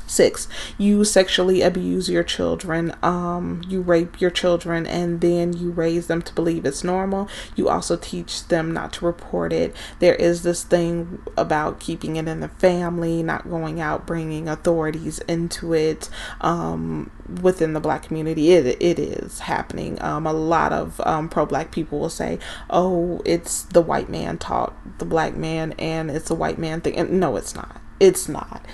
Six, you sexually abuse your children. You rape your children and then you raise them to believe it's normal. You also teach them not to report it. There is this thing about keeping it in the family, not going out, bringing authorities into it. Within the Black community, it is happening. A lot of pro-Black people will say, oh, it's the white man taught the Black man and it's a white man thing. And no, it's not. It's not.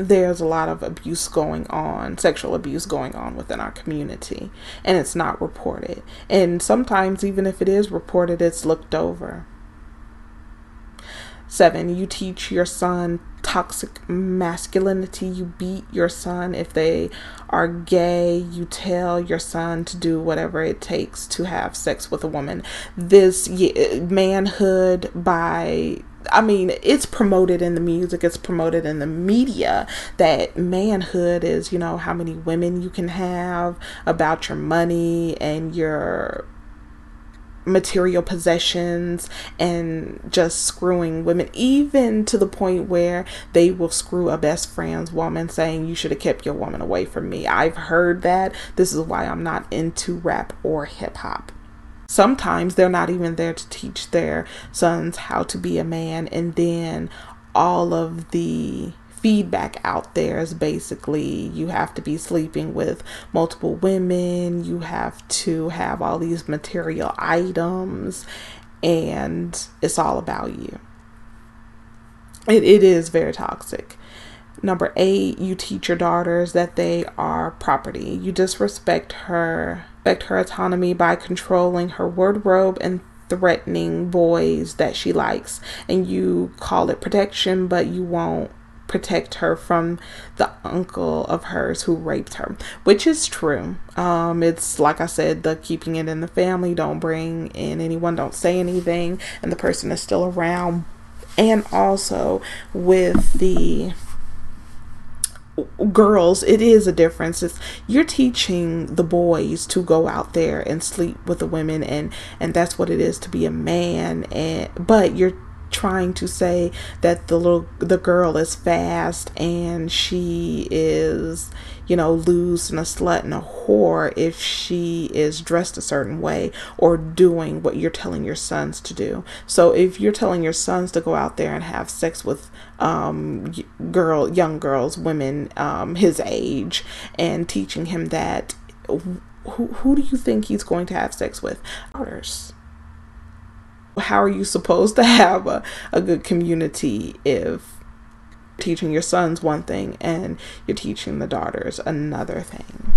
There's a lot of abuse going on, sexual abuse going on within our community, and it's not reported. And sometimes, even if it is reported, it's looked over. 7, you teach your son toxic masculinity. You beat your son if they are gay. You tell your son to do whatever it takes to have sex with a woman. This manhood it's promoted in the music, it's promoted in the media that manhood is, how many women you can have, about your money and your material possessions and just screwing women, even to the point where they will screw a best friend's woman, saying you should have kept your woman away from me. I've heard that. This is why I'm not into rap or hip hop. Sometimes they're not even there to teach their sons how to be a man, and then all of the feedback out there is basically you have to be sleeping with multiple women, you have to have all these material items, and it's all about you. It is very toxic. Number 8, you teach your daughters that they are property. You disrespect her autonomy by controlling her wardrobe and threatening boys that she likes. And you call it protection, but you won't protect her from the uncle of hers who raped her, which is true. It's like I said, the keeping it in the family, don't bring in anyone, don't say anything, and the person is still around. And also with the girls, it is a difference. You're teaching the boys to go out there and sleep with the women, and that's what it is to be a man, but you're trying to say that the girl is fast and she is loose and a slut and a whore if she is dressed a certain way or doing what you're telling your sons to do. So if you're telling your sons to go out there and have sex with young girls, women his age, and teaching him that, who do you think he's going to have sex with? Daughters. How are you supposed to have a good community if teaching your sons one thing and you're teaching the daughters another thing?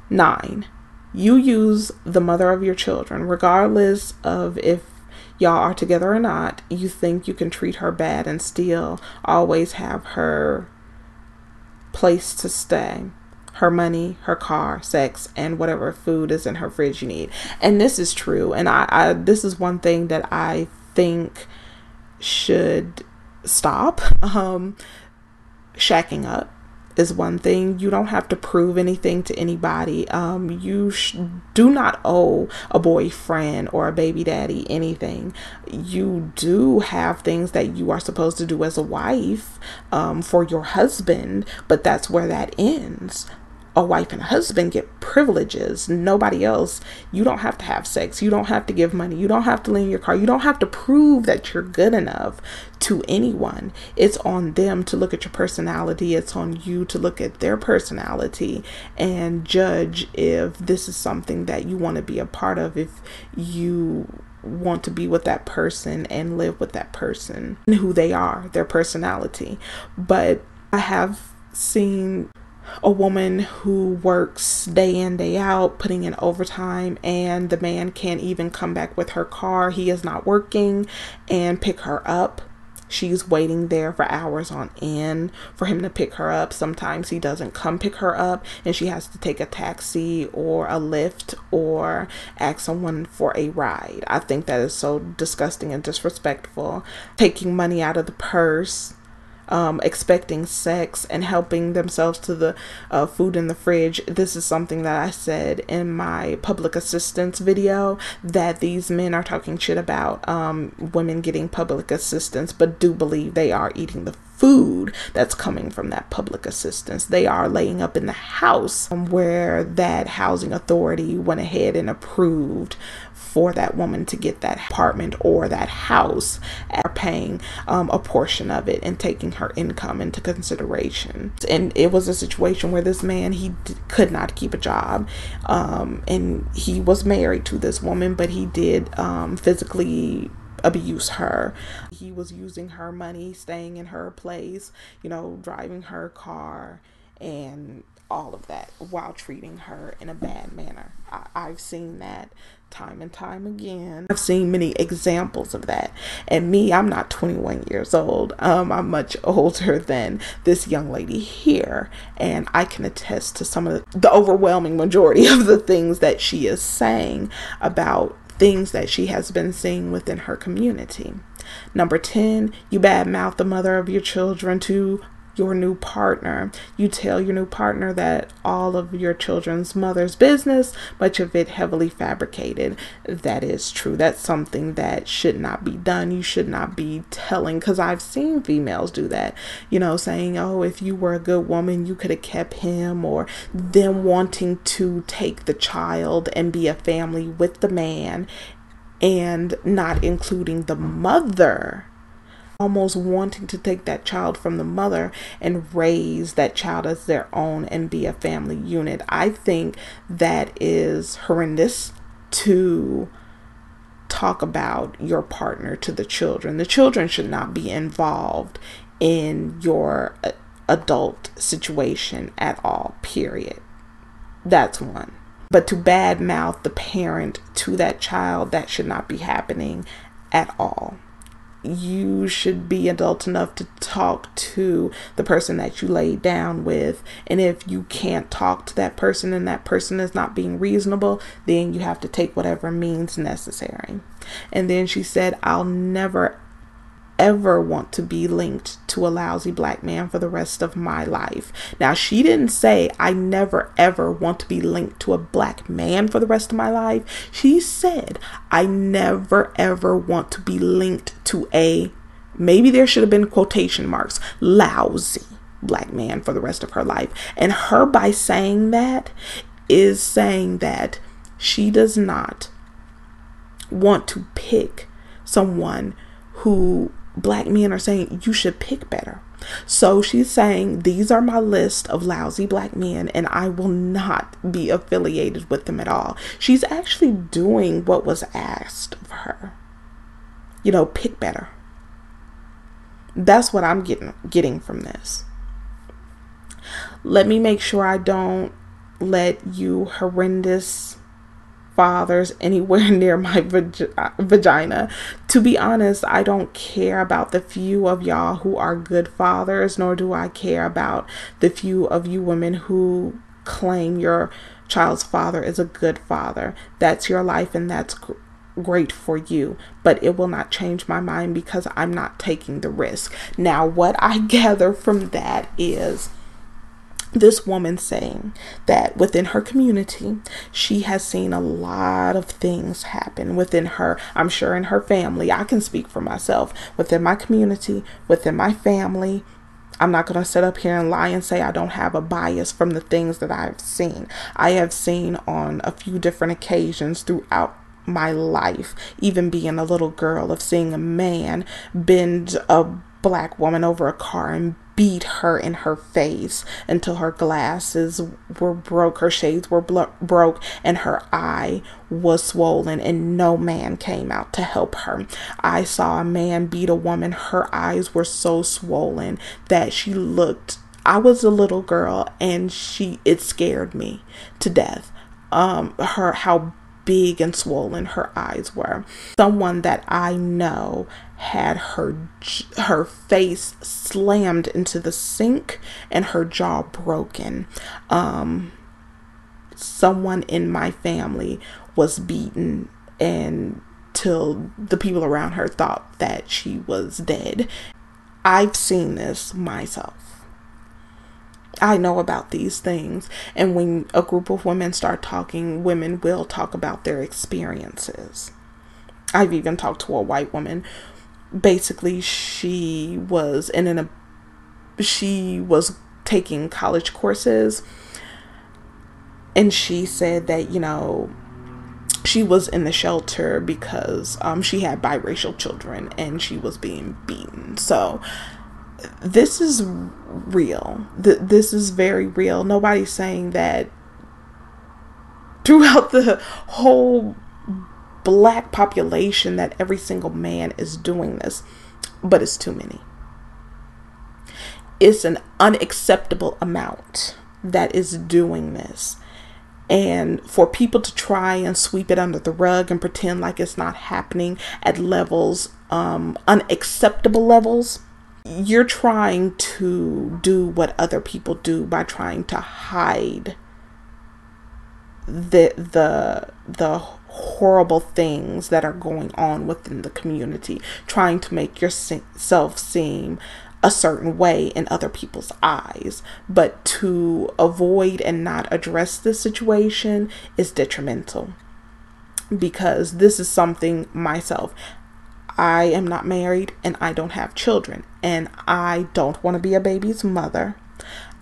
9, you use the mother of your children, regardless of if y'all are together or not. You think you can treat her bad and still always have her place to stay, her money, her car, sex, and whatever food is in her fridge you need. And this is true. And I this is one thing that I think should stop. Shacking up is one thing. You don't have to prove anything to anybody. You do not owe a boyfriend or a baby daddy anything. You do have things that you are supposed to do as a wife for your husband, but that's where that ends. a wife and a husband get privileges. Nobody else. You don't have to have sex. You don't have to give money. You don't have to lean your car. You don't have to prove that you're good enough to anyone. It's on them to look at your personality. It's on you to look at their personality and judge if this is something that you want to be a part of, if you want to be with that person and live with that person and who they are, their personality. But I have seen a woman who works day in, day out, putting in overtime, and the man can't even come back with her car. He is not working and pick her up. She's waiting there for hours on end for him to pick her up. Sometimes he doesn't come pick her up and she has to take a taxi or a Lyft or ask someone for a ride. I think that is so disgusting and disrespectful. Taking money out of the purse, expecting sex, and helping themselves to the food in the fridge. This is something that I said in my public assistance video, that these men are talking shit about women getting public assistance, but do believe they are eating the food that's coming from that public assistance. They are laying up in the house where that housing authority went ahead and approved for that woman to get that apartment or that house, are paying a portion of it and taking her income into consideration. And it was a situation where this man, he could not keep a job, and he was married to this woman, but he did physically abuse her. He was using her money, staying in her place, driving her car and all of that, while treating her in a bad manner. I've seen that time and time again. I've seen many examples of that. And me, I'm not 21 years old. I'm much older than this young lady here. And I can attest to some of the overwhelming majority of the things that she is saying about things that she has been seeing within her community. Number 10, you badmouth the mother of your children to your new partner. You tell your new partner that all of your children's mother's business, much of it heavily fabricated. That is true. That's something that should not be done. You should not be telling, because I've seen females do that, saying, oh, if you were a good woman, you could have kept him, or them wanting to take the child and be a family with the man and not including the mother, almost wanting to take that child from the mother and raise that child as their own and be a family unit. I think that is horrendous to talk about your partner to the children. The children should not be involved in your adult situation at all, period. That's one. But to badmouth the parent to that child, that should not be happening at all. You should be adult enough to talk to the person that you laid down with. And if you can't talk to that person and that person is not being reasonable, then you have to take whatever means necessary. And then she said, I'll never ever want to be linked to a lousy black man for the rest of my life. Now, she didn't say I never ever want to be linked to a black man for the rest of my life. She said I never ever want to be linked to a, maybe there should have been quotation marks, lousy black man for the rest of her life. And her, by saying that, is saying that she does not want to pick someone who black men are saying you should pick better. So she's saying these are my list of lousy black men and I will not be affiliated with them at all. She's actually doing what was asked of her. Pick better. That's what I'm getting from this. Let me make sure I don't let you horrendous fathers anywhere near my vagina. To be honest, I don't care about the few of y'all who are good fathers, nor do I care about the few of you women who claim your child's father is a good father. That's your life and that's great for you, but it will not change my mind because I'm not taking the risk. Now, what I gather from that is this woman saying that within her community, she has seen a lot of things happen within her, I'm sure in her family. I can speak for myself. Within my community, within my family, I'm not going to sit up here and lie and say I don't have a bias from the things that I've seen. I have seen on a few different occasions throughout my life, even being a little girl, of seeing a man bend a black woman over a car and beat her in her face until her glasses were broke, her shades were broke, and her eye was swollen, and no man came out to help her. I saw a man beat a woman. Her eyes were so swollen that she looked, I was a little girl, and it scared me to death. How big and swollen her eyes were. Someone that I know had her face slammed into the sink and her jaw broken. Someone in my family was beaten till the people around her thought that she was dead. I've seen this myself. I know about these things, and when a group of women start talking, women will talk about their experiences. I've even talked to a white woman. Basically, she was taking college courses, and she said that, she was in the shelter because she had biracial children and she was being beaten. So this is real. This is very real. Nobody's saying that throughout the whole black population that every single man is doing this, but it's too many. It's an unacceptable amount that is doing this. And for people to try and sweep it under the rug and pretend like it's not happening at levels, unacceptable levels, you're trying to do what other people do by trying to hide the horrible things that are going on within the community, trying to make yourself seem a certain way in other people's eyes. But to avoid and not address this situation is detrimental, because this is something myself. I am not married and I don't have children, and I don't want to be a baby's mother.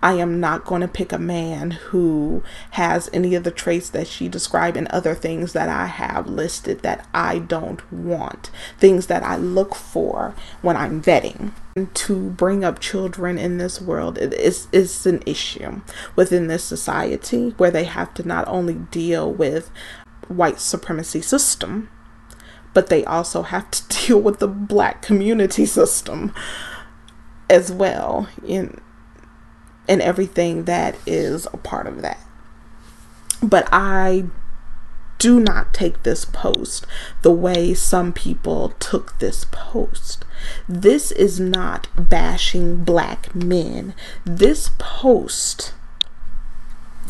I am not going to pick a man who has any of the traits that she described and other things that I have listed that I don't want, things that I look for when I'm vetting. And to bring up children in this world is an issue within this society, where they have to not only deal with white supremacy system, but they also have to deal with the black community system as well, in everything that is a part of that. But I do not take this post the way some people took this post. This is not bashing black men. This post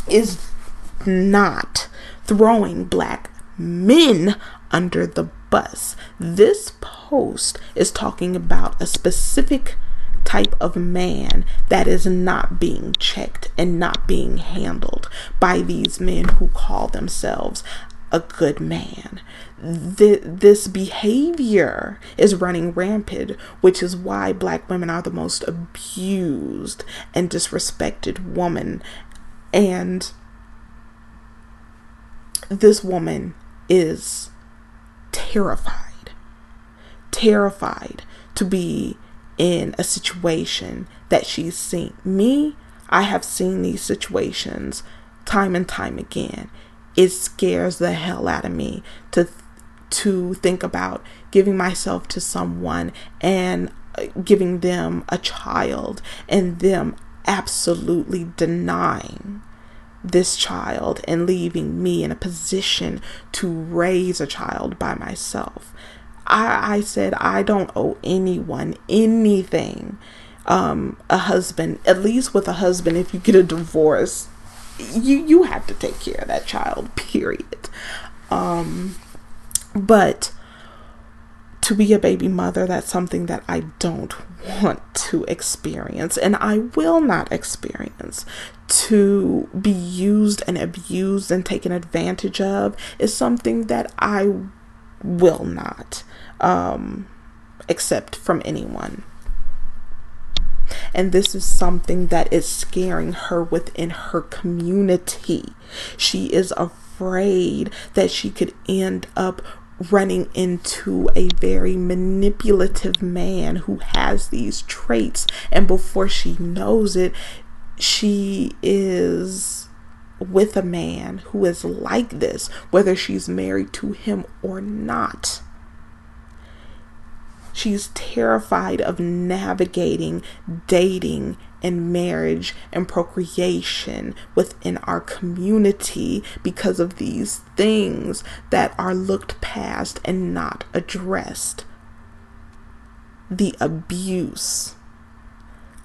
is not throwing black men under the bus. This post is talking about a specific type of man that is not being checked and not being handled by these men who call themselves a good man. This behavior is running rampant, which is why black women are the most abused and disrespected woman. And this woman is terrified to be in a situation that she's seen. Me, I have seen these situations time and time again. It scares the hell out of me to think about giving myself to someone and giving them a child and them absolutely denying this child and leaving me in a position to raise a child by myself. I said I don't owe anyone anything. A husband, at least with a husband, if you get a divorce, you have to take care of that child, period. But to be a baby mother, that's something that I don't want to experience, and I will not experience. To be used and abused and taken advantage of is something that I will not accept from anyone. And this is something that is scaring her within her community. She is afraid that she could end up running into a very manipulative man who has these traits, and before she knows it, she is with a man who is like this, whether she's married to him or not. She's terrified of navigating dating and marriage and procreation within our community because of these things that are looked past and not addressed. The abuse.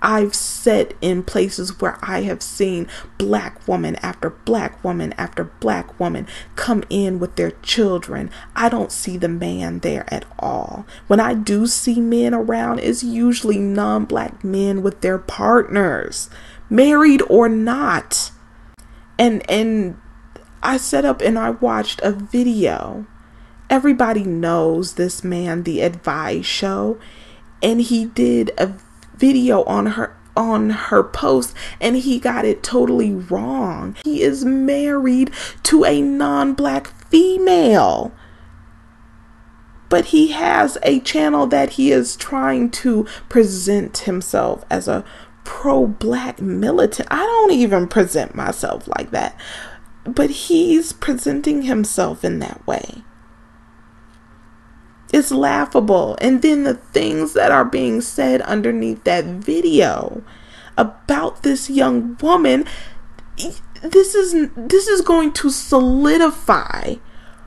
I've sat in places where I have seen black woman after black woman after black woman come in with their children. I don't see the man there at all. When I do see men around, it's usually non-black men with their partners, married or not. And I sat up and I watched a video. Everybody knows this man, The Advice Show, and he did a video on her post, and he got it totally wrong. He is married to a non-black female, but he has a channel that he is trying to present himself as a pro-black militant. I don't even present myself like that, but he's presenting himself in that way. It's laughable. And then the things that are being said underneath that video about this young woman, this is going to solidify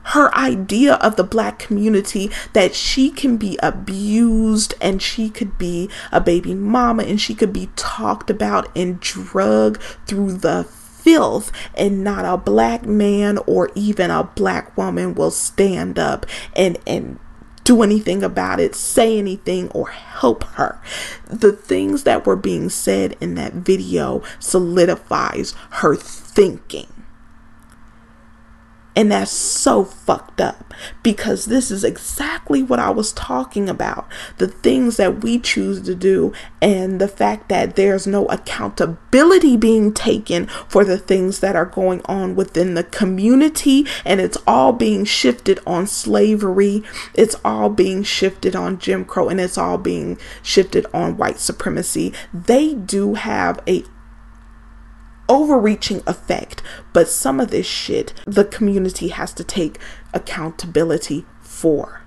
her idea of the black community, that she can be abused and she could be a baby mama and she could be talked about and drugged through the filth, and not a black man or even a black woman will stand up and do anything about it, say anything, or help her. The things that were being said in that video solidifies her thinking. And that's so fucked up, because this is exactly what I was talking about. The things that we choose to do, and the fact that there's no accountability being taken for the things that are going on within the community. And it's all being shifted on slavery. It's all being shifted on Jim Crow, and it's all being shifted on white supremacy. They do have a overreaching effect, but some of this shit the community has to take accountability for.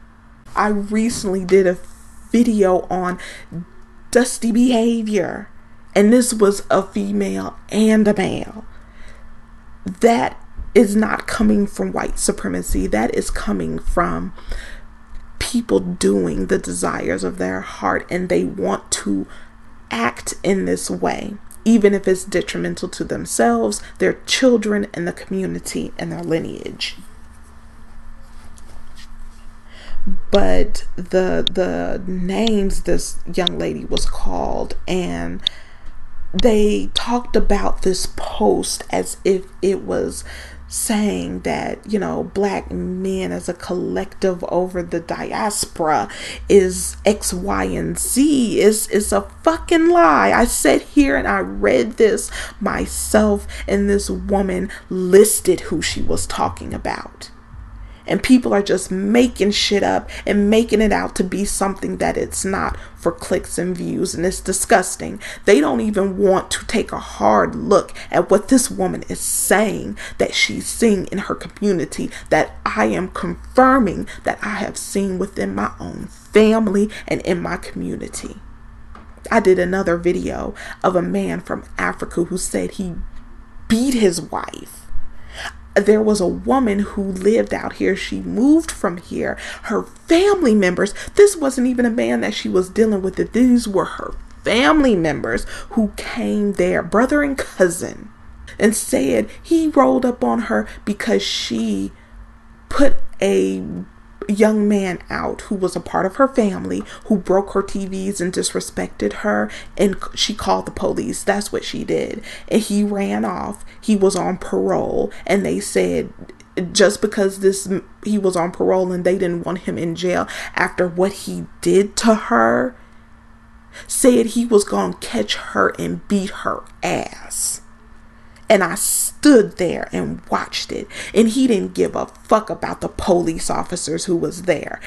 I recently did a video on dusty behavior, and this was a female and a male. That is not coming from white supremacy. That is coming from people doing the desires of their heart, and they want to act in this way, even if it's detrimental to themselves, their children, and the community and their lineage. But the names this young lady was called, and they talked about this post as if it was saying that, you know, black men as a collective over the diaspora is X, Y, and Z. Is a fucking lie. I sat here and I read this myself, and this woman listed who she was talking about. And people are just making shit up and making it out to be something that it's not, for clicks and views. And it's disgusting. They don't even want to take a hard look at what this woman is saying that she's seeing in her community, that I am confirming that I have seen within my own family and in my community. I did another video of a man from Africa who said he beat his wife. There was a woman who lived out here. She moved from here. Her family members, this wasn't even a man that she was dealing with. These were her family members who came there, brother and cousin, and said he rolled up on her because she put a young man out who was a part of her family, who broke her TVs and disrespected her, and she called the police. That's what she did. And he ran off. He was on parole, and they said just because he was on parole and they didn't want him in jail after what he did to her, said he was going to catch her and beat her ass. And I stood there and watched it. And he didn't give a fuck about the police officers who was there.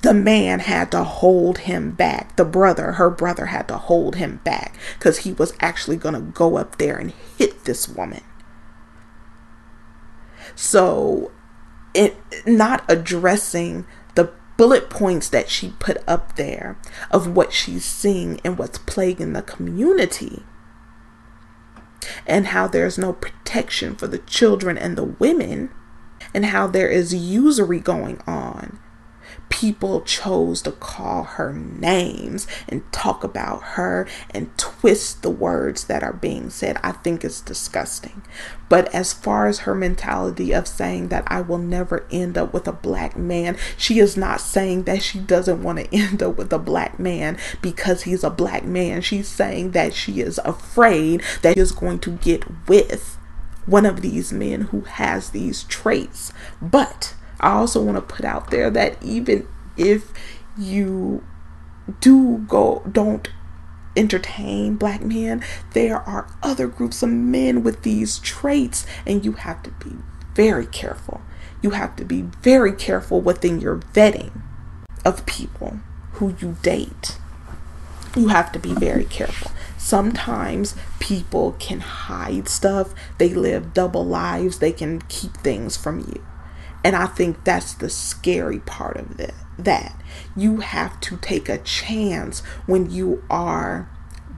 The man had to hold him back. Her brother had to hold him back because he was actually going to go up there and hit this woman. So, not addressing the bullet points that she put up there of what she's seeing and what's plaguing the community, and how there's no protection for the children and the women, and how there is usury going on. People chose to call her names and talk about her and twist the words that are being said. I think it's disgusting. But as far as her mentality of saying that I will never end up with a black man, she is not saying that she doesn't want to end up with a black man because he's a black man. She's saying that she is afraid that he is going to get with one of these men who has these traits. But I also want to put out there that even if you don't entertain black men, there are other groups of men with these traits, and you have to be very careful. You have to be very careful within your vetting of people who you date. You have to be very careful. Sometimes people can hide stuff. They live double lives. They can keep things from you. And I think that's the scary part of that. You have to take a chance when you are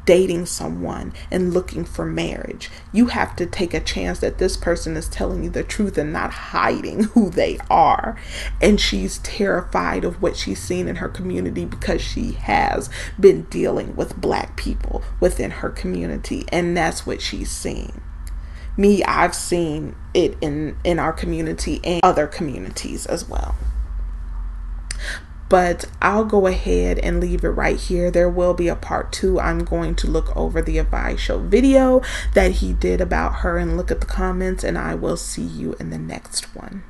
dating someone and looking for marriage. You have to take a chance that this person is telling you the truth and not hiding who they are. And she's terrified of what she's seen in her community because she has been dealing with black people within her community. And that's what she's seeing. Me, I've seen it in our community and other communities as well. But I'll go ahead and leave it right here. There will be a part 2. I'm going to look over the Advice Show video that he did about her and look at the comments, and I will see you in the next one.